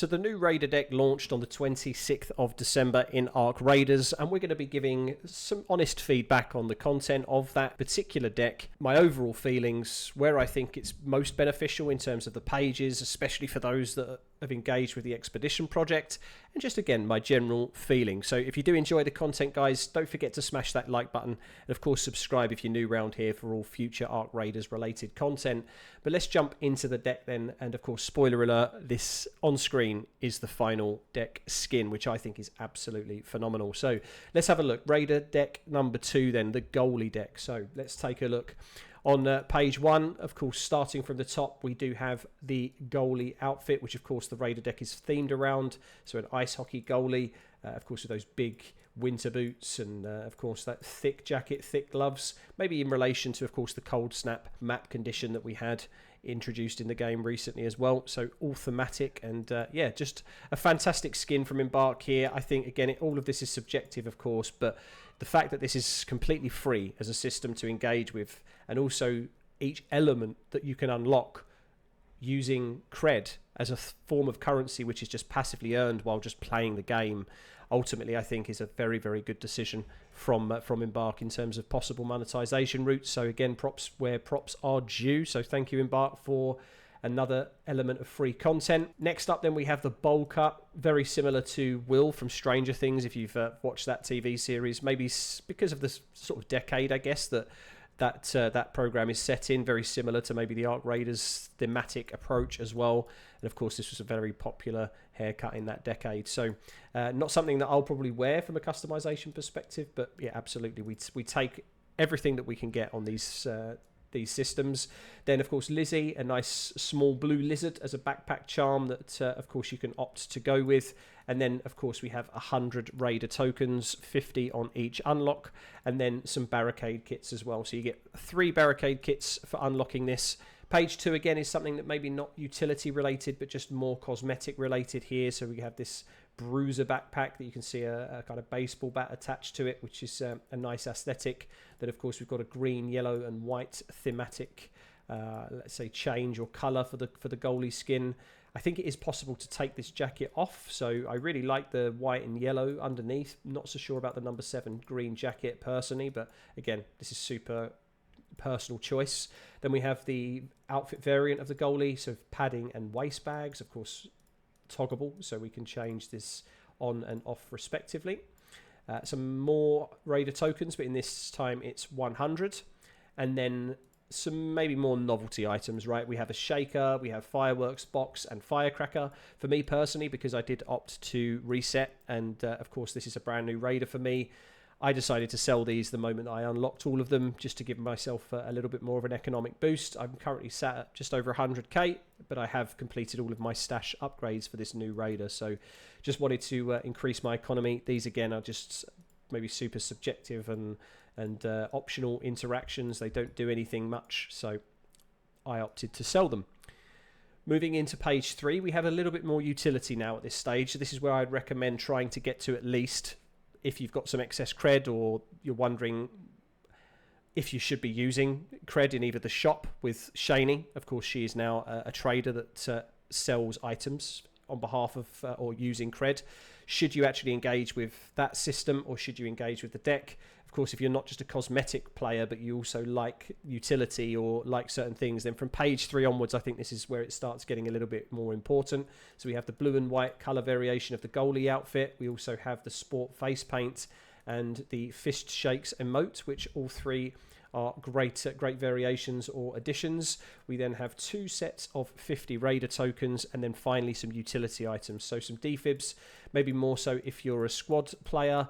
So the new Raider deck launched on the 26th of December in Arc Raiders, and we're going to be giving some honest feedback on the content of that particular deck, my overall feelings, where I think it's most beneficial in terms of the pages, especially for those that have engaged with the Expedition project, and just again my general feeling. So if you do enjoy the content, guys, don't forget to smash that like button, and of course subscribe if you're new around here for all future Arc Raiders related content. But let's jump into the deck then, and of course, spoiler alert, this on screen is the final deck skin, which I think is absolutely phenomenal. So let's have a look. Raider deck number 2 then, the Goalie deck. So let's take a look. On page 1, of course, starting from the top, we do have the goalie outfit, which of course the Raider deck is themed around. So an ice hockey goalie, of course with those big winter boots and of course that thick jacket, thick gloves, maybe in relation to of course the cold snap map condition that we had introduced in the game recently as well. So all thematic, and yeah, just a fantastic skin from Embark here. I think again all of this is subjective of course, but the fact that this is completely free as a system to engage with, and also each element that you can unlock using cred as a form of currency which is just passively earned while just playing the game, ultimately I think is a very, very good decision from Embark in terms of possible monetization routes. So again, props where props are due. So thank you Embark for another element of free content. Next up then we have the bowl cut, very similar to Will from Stranger Things, if you've watched that TV series, maybe because of the sort of decade I guess that program is set in, very similar to maybe the Arc Raiders thematic approach as well. And of course this was a very popular haircut in that decade, so not something that I'll probably wear from a customization perspective, but yeah, absolutely we take everything that we can get on these systems. Then of course Lizzie, a nice small blue lizard as a backpack charm that of course you can opt to go with. And then of course we have 100 Raider tokens, 50 on each unlock, and then some barricade kits as well. So you get 3 barricade kits for unlocking this. Page 2 again is something that maybe not utility related but just more cosmetic related here. So we have this bruiser backpack that you can see a kind of baseball bat attached to it, which is a nice aesthetic. Then of course we've got a green, yellow and white thematic let's say change or color for the goalie skin. I think it is possible to take this jacket off, so I really like the white and yellow underneath. Not so sure about the number 7 green jacket personally, but again, this is super personal choice. Then we have the outfit variant of the goalie, so padding and waist bags, of course toggable, so we can change this on and off respectively. Some more Raider tokens, but in this time it's 100, and then some maybe more novelty items, right? We have a shaker, we have fireworks box and firecracker. For me personally, because I did opt to reset, and of course this is a brand new Raider for me, I decided to sell these the moment I unlocked all of them, just to give myself a little bit more of an economic boost. I'm currently sat at just over 100k, but I have completed all of my stash upgrades for this new Raider, so just wanted to increase my economy. These again are just maybe super subjective and optional interactions. They don't do anything much, so I opted to sell them. Moving into page 3, we have a little bit more utility now at this stage. So this is where I'd recommend trying to get to, at least if you've got some excess cred or you're wondering if you should be using cred in either the shop with Shani. Of course, she is now a trader that sells items on behalf of or using cred. Should you actually engage with that system, or should you engage with the deck? Of course, if you're not just a cosmetic player but you also like utility or like certain things, then from page 3 onwards I think this is where it starts getting a little bit more important. So we have the blue and white color variation of the goalie outfit. We also have the sport face paint and the fist shakes emote, which all 3 are great variations or additions. We then have 2 sets of 50 Raider tokens, and then finally some utility items. So some defibs, maybe more so if you're a squad player,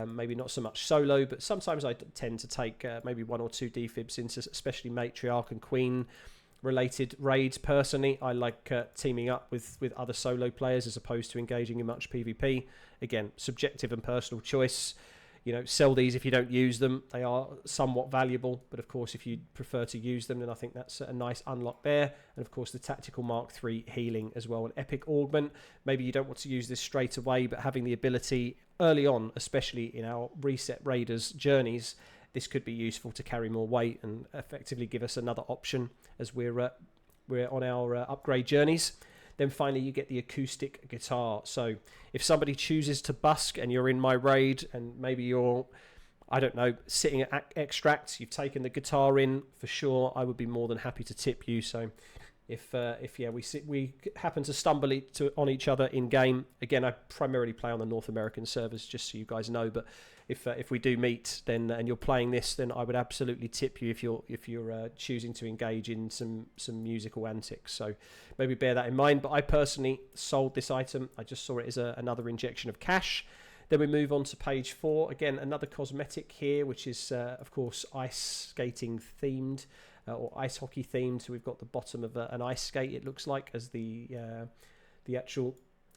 maybe not so much solo, but sometimes I tend to take maybe 1 or 2 defibs into especially matriarch and queen related raids. Personally, I like teaming up with other solo players as opposed to engaging in much PvP. Again, subjective and personal choice. You know, sell these if you don't use them. They are somewhat valuable, but of course if you prefer to use them, then I think that's a nice unlock there. And of course the Tactical Mark III healing as well, an epic augment. Maybe you don't want to use this straight away, but having the ability early on, especially in our reset Raiders journeys, this could be useful to carry more weight and effectively give us another option as we're on our upgrade journeys. Then finally, you get the acoustic guitar. So if somebody chooses to busk and you're in my raid and maybe you're, I don't know, sitting at extracts, you've taken the guitar in, for sure, I would be more than happy to tip you. So if we happen to stumble on each other in game, again, I primarily play on the North American servers, just so you guys know. But if we do meet, then and you're playing this, then I would absolutely tip you if you're choosing to engage in some musical antics. So maybe bear that in mind. But I personally sold this item. I just saw it as another injection of cash. Then we move on to page 4. Again, another cosmetic here, which is of course ice skating themed. Or ice hockey themed. So we've got the bottom of an ice skate, it looks like, as the actual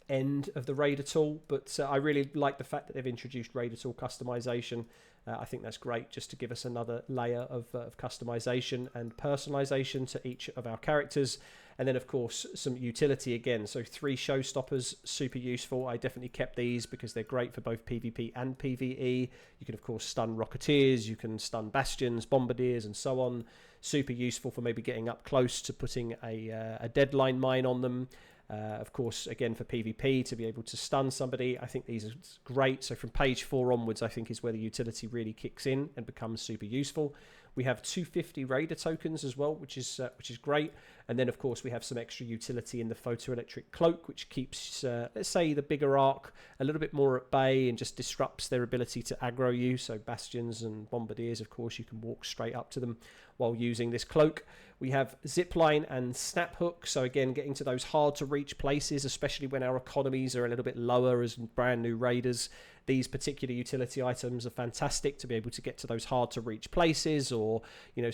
end of the Raider tool. But I really like the fact that they've introduced Raider tool customization. I think that's great, just to give us another layer of customization and personalization to each of our characters. And then, of course, some utility again. So 3 showstoppers, super useful. I definitely kept these because they're great for both PvP and PvE. You can, of course, stun Rocketeers. You can stun Bastions, Bombardiers, and so on. Super useful for maybe getting up close to putting a deadline mine on them. Of course, again, for PvP, to be able to stun somebody, I think these are great. So from page 4 onwards, I think is where the utility really kicks in and becomes super useful. We have 250 Raider tokens as well, which is great. And then, of course, we have some extra utility in the photoelectric cloak, which keeps, let's say, the bigger arc a little bit more at bay and just disrupts their ability to aggro you. So Bastions and Bombardiers, of course, you can walk straight up to them while using this cloak. We have zipline and snap hook. So again, getting to those hard to reach places, especially when our economies are a little bit lower as brand new raiders. These particular utility items are fantastic to be able to get to those hard to reach places, or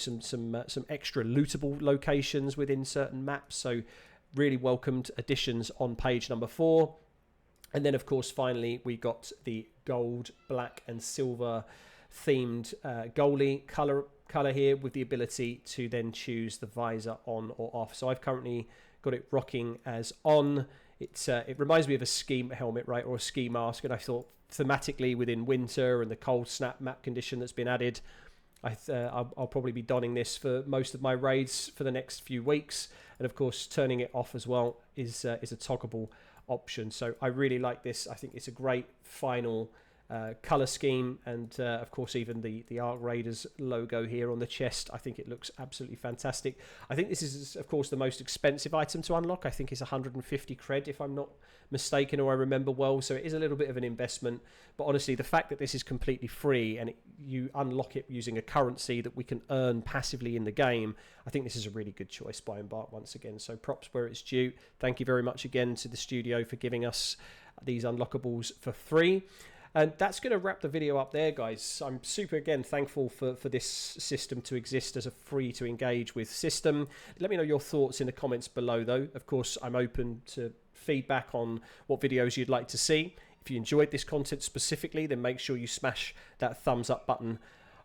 some extra lootable locations within certain maps. So really welcomed additions on page number 4. And then, of course, finally, we got the gold, black and silver themed goalie color here, with the ability to then choose the visor on or off. So I've currently got it rocking as on. It reminds me of a ski helmet, right, or a ski mask, and I thought thematically within winter and the cold snap map condition that's been added, I'll probably be donning this for most of my raids for the next few weeks. And of course, turning it off as well is a toggleable option. So I really like this. I think it's a great final color scheme, and of course even the Ark Raiders logo here on the chest. I think it looks absolutely fantastic. I think this is, of course, the most expensive item to unlock. I think it's 150 cred if I'm not mistaken, or I remember well. So it is a little bit of an investment, but honestly, the fact that this is completely free and you unlock it using a currency that we can earn passively in the game, I think this is a really good choice by Embark once again. So props where it's due. Thank you very much again to the studio for giving us these unlockables for free. And that's going to wrap the video up there, guys. I'm super, again, thankful for this system to exist as a free to engage with system. Let me know your thoughts in the comments below, though. Of course, I'm open to feedback on what videos you'd like to see. If you enjoyed this content specifically, then make sure you smash that thumbs up button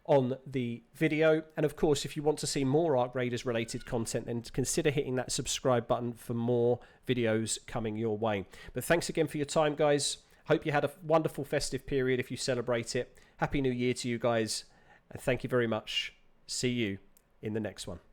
on the video. And of course, if you want to see more Ark Raiders related content, then consider hitting that subscribe button for more videos coming your way. But thanks again for your time, guys. Hope you had a wonderful festive period if you celebrate it. Happy New Year to you guys. And thank you very much. See you in the next one.